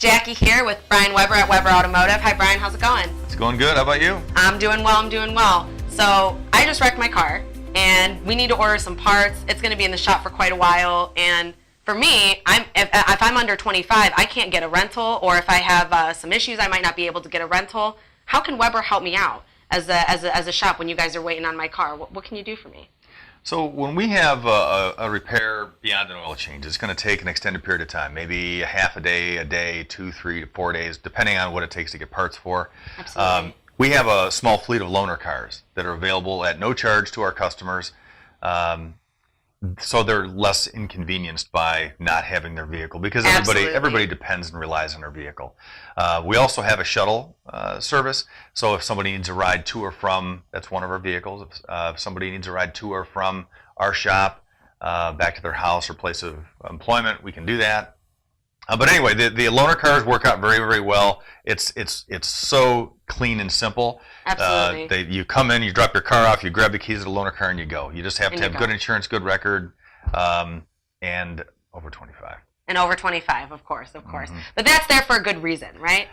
Jackie here with Brian Weber at Weber Automotive. Hi Brian, how's it going? It's going good. How about you? I'm doing well. So I just wrecked my car and we need to order some parts. It's going to be in the shop for quite a while, and for me, if I'm under 25, I can't get a rental, or if I have some issues, I might not be able to get a rental. How can Weber help me out as a shop when you guys are waiting on my car? What can you do for me? So when we have a repair beyond an oil change, it's going to take an extended period of time, maybe a half a day, 2, 3 to 4 days, depending on what it takes to get parts for. Absolutely. We have a small fleet of loaner cars that are available at no charge to our customers. So they're less inconvenienced by not having their vehicle, because everybody depends and relies on their vehicle. We also have a shuttle service, so if somebody needs a ride to or from, that's one of our vehicles. If somebody needs a ride to or from our shop back to their house or place of employment, we can do that. But anyway, the loaner cars work out very, very well. It's so clean and simple. Absolutely. You come in, you drop your car off, you grab the keys of the loaner car, and you go. You just have to have good insurance, good record, and over 25. And over 25, of course. Mm-hmm. But that's there for a good reason, right?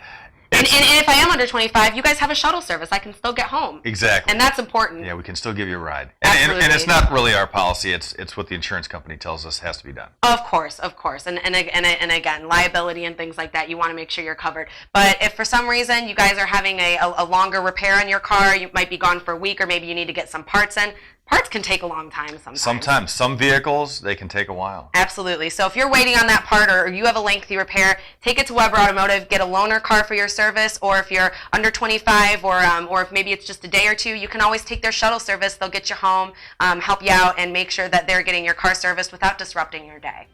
And if I am under 25, you guys have a shuttle service. I can still get home. Exactly. And that's important. Yeah, we can still give you a ride. Absolutely. And it's not really our policy. It's what the insurance company tells us has to be done. Of course. And again, liability and things like that, you want to make sure you're covered. But if for some reason you guys are having a longer repair on your car, you might be gone for a week, or maybe you need to get some parts in. Parts can take a long time sometimes. Some vehicles, they can take a while. Absolutely. So if you're waiting on that part, or you have a lengthy repair, take it to Weber Automotive, get a loaner car for your service, or if you're under 25, or if maybe it's just a day or two, you can always take their shuttle service. They'll get you home, help you out, and make sure that they're getting your car serviced without disrupting your day.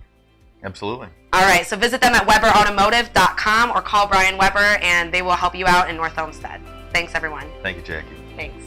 Absolutely. All right, so visit them at weberautomotive.com or call Brian Weber, and they will help you out in North Olmsted. Thanks, everyone. Thank you, Jackie. Thanks.